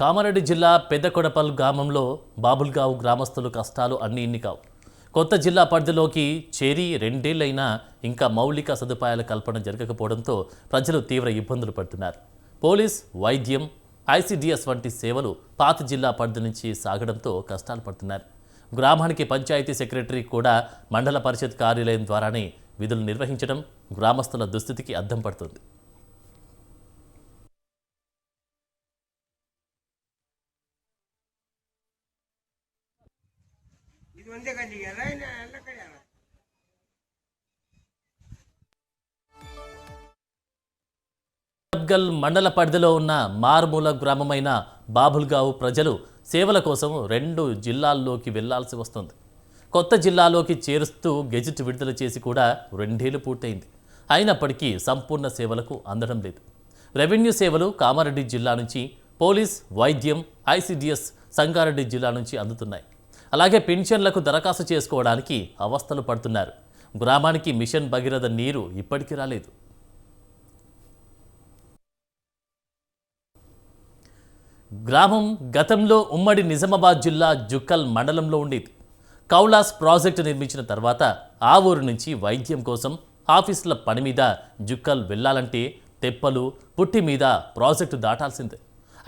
కామారెడ్డి జిల్లా పెద్దకొడపల్ గ్రామంలో బాబుల్గావ్ గ్రామస్తులు కష్టాలు అన్నీ ఇన్ని కావు. కొత్త జిల్లా పరిధిలోకి చేరి 2 ఏళ్లైనా ఇంకా మౌలిక సదుపాయాల కల్పన జరగకపోవడంతో ప్రజలు తీవ్ర ఇబ్బందులు పడుతున్నారు. పోలీస్, వైద్యం, ఐసీడీఎస్ వంటి సేవలు పాత జిల్లా పరిధి నుంచి సాగడంతో కష్టాలు పడుతున్నారు. గ్రామానికి పంచాయతీ సెక్రటరీ కూడా మండల పరిషత్ కార్యాలయం ద్వారానే విధులు నిర్వహించడం గ్రామస్తుల దుస్థితికి అద్దం పడుతుంది. గల్ మండల పరిధిలో ఉన్న మారుమూల గ్రామమైన బాబుల్గావ్ ప్రజలు సేవల కోసం 2 జిల్లాల్లోకి వెళ్లాల్సి వస్తుంది. కొత్త జిల్లాలోకి చేరుస్తూ గెజిట్ విడుదల చేసి కూడా 2 ఏళ్లు పూర్తయింది. అయినప్పటికీ సంపూర్ణ సేవలకు అందడం లేదు. రెవెన్యూ సేవలు కామారెడ్డి జిల్లా నుంచి, పోలీస్, వైద్యం, ఐసీడీఎస్ సంగారెడ్డి జిల్లా నుంచి అందుతున్నాయి. అలాగే పెన్షన్లకు దరఖాస్తు చేసుకోవడానికి అవస్థలు పడుతున్నారు. గ్రామానికి మిషన్ భగీరథ నీరు ఇప్పటికీ రాలేదు. గ్రామం గతంలో ఉమ్మడి నిజామాబాద్ జిల్లా జుక్కల్ మండలంలో ఉండేది. కౌలాస్ ప్రాజెక్టు నిర్మించిన తర్వాత ఆ ఊరు నుంచి వైద్యం కోసం ఆఫీసుల పని మీద జుక్కల్ వెళ్లాలంటే తెప్పలు, పుట్టి మీద ప్రాజెక్టు దాటాల్సిందే.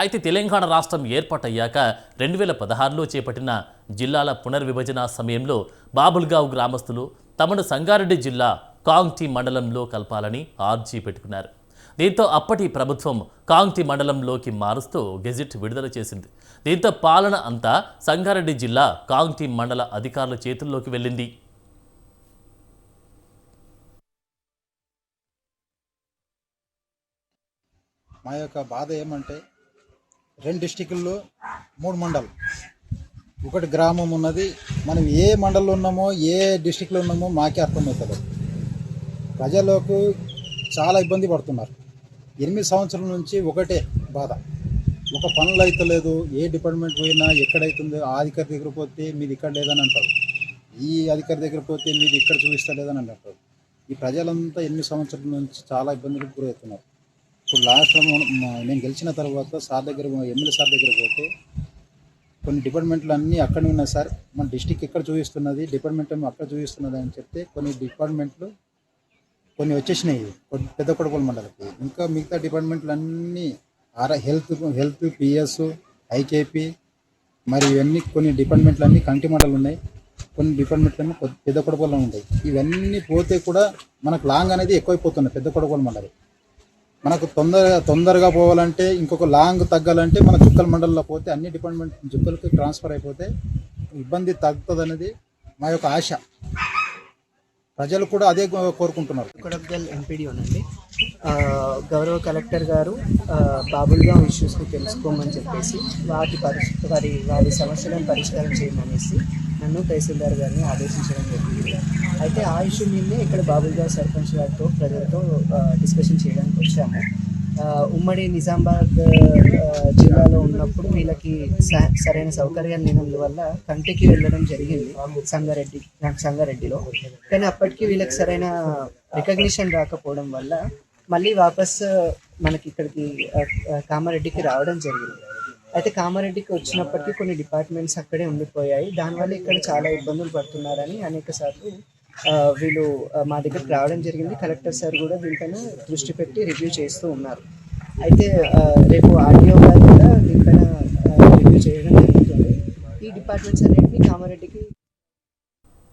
అయితే తెలంగాణ రాష్ట్రం ఏర్పాటయ్యాక 2016లో చేపట్టిన జిల్లాల పునర్విభజన సమయంలో బాబుల్గావ్ గ్రామస్తులు తమను సంగారెడ్డి జిల్లా కాంగ్టీ మండలంలో కలపాలని ఆర్జీ పెట్టుకున్నారు. దీంతో అప్పటి ప్రభుత్వం కాంగ్టీ మండలంలోకి మారుస్తూ గెజిట్ విడుదల చేసింది. దీంతో పాలన అంతా సంగారెడ్డి జిల్లా కాంగ్టీ మండల అధికారుల చేతుల్లోకి వెళ్ళింది. మా యొక్క బాధ ఏమంటే 2 డిస్టిక్ల్లో 3 మండలం, 1 గ్రామం ఉన్నది. మనం ఏ మండలంలో ఉన్నామో ఏ డిస్టిక్లో ఉన్నామో మాకే అర్థమవుతుంది. ప్రజలకు చాలా ఇబ్బంది పడుతున్నారు. 8 సంవత్సరాల నుంచి ఒకటే బాధ, ఒక పనులు అయితే లేదు. ఏ డిపార్ట్మెంట్ పోయినా ఎక్కడైతుందో ఆ అధికారి దగ్గర పోతే మీది ఇక్కడ లేదని అంటారు, ఈ అధికారి దగ్గర పోతే మీది ఇక్కడ చూపిస్తలేదని అంటారు. ఈ ప్రజలంతా 8 సంవత్సరాల నుంచి చాలా ఇబ్బందులకు గురవుతున్నారు. ఇప్పుడు లాస్ట్లో నేను గెలిచిన తర్వాత సార్ దగ్గర, ఎమ్మెల్యే సార్ దగ్గర పోతే కొన్ని డిపార్ట్మెంట్లు అన్నీ అక్కడే ఉన్నాయి సార్, మన డిస్టిక్ ఎక్కడ చూపిస్తున్నది, డిపార్ట్మెంట్ ఏమో అక్కడ చూపిస్తున్నది అని చెప్తే కొన్ని డిపార్ట్మెంట్లు కొన్ని వచ్చేసినాయి పెద్దకొడపల్ మండలికి. ఇంకా మిగతా డిపార్ట్మెంట్లు అన్నీ హెల్త్, పిఎస్, ఐకేపీ మరి ఇవన్నీ కొన్ని డిపార్ట్మెంట్లు అన్నీ కంటి మండలు ఉన్నాయి. కొన్ని డిపార్ట్మెంట్లు అన్నీ పెద్దకొడపల్లో ఉంటాయి. ఇవన్నీ పోతే కూడా మనకు లాంగ్ అనేది ఎక్కువైపోతుంది. పెద్దకొడపల్ మండలి మనకు తొందరగా పోవాలంటే, ఇంకొక లాంగ్ తగ్గాలంటే మన జుక్కల్ మండలంలో పోతే అన్ని డిపార్ట్మెంట్ జుక్కలకి ట్రాన్స్ఫర్ అయిపోతే ఇబ్బంది తగ్గుతుంది అనేది మా యొక్క ఆశ. ప్రజలు కూడా అదే కోరుకుంటున్నారు. కొడబ్గల్ ఎంపీడీఓనండి. గౌరవ కలెక్టర్ గారు బాబుల్గావ్ ఇష్యూస్ని తెలుసుకోమని చెప్పేసి వారి సమస్యలను పరిష్కారం చేయమనేసి నన్ను తహసీల్దార్ గారిని ఆదేశించడం జరిగింది. అయితే ఆ ఇష్యూ మీదే ఇక్కడ బాబుల్గావ్ సర్పంచ్ గారితో ప్రజలతో డిస్కషన్ చేయడానికి వచ్చాము. ఉమ్మడి నిజామాబాద్ జిల్లాలో ఉన్నప్పుడు వీళ్ళకి సరైన సౌకర్యాలు లేనందువల్ల కంటికి వెళ్ళడం జరిగింది సంగారెడ్డిలో. కానీ అప్పటికి వీళ్ళకి సరైన రికగ్నిషన్ రాకపోవడం వల్ల మళ్ళీ వాపస్ మనకి ఇక్కడికి కామారెడ్డికి రావడం జరిగింది. అయితే కామారెడ్డికి వచ్చినప్పటికీ కొన్ని డిపార్ట్మెంట్స్ అక్కడే ఉండిపోయాయి. దానివల్ల ఇక్కడ చాలా ఇబ్బందులు పడుతున్నారని అనేక సార్లు వీళ్ళు మా దగ్గరికి రావడం జరిగింది. కలెక్టర్ సార్ కూడా దీనిపైన దృష్టి పెట్టి రివ్యూ చేస్తూ ఉన్నారు. అయితే రేపు ఆర్డీఓ గారు కూడా దీనిపైన రివ్యూ చేయడం జరుగుతుంది. ఈ డిపార్ట్మెంట్స్ అన్నింటినీ కామారెడ్డికి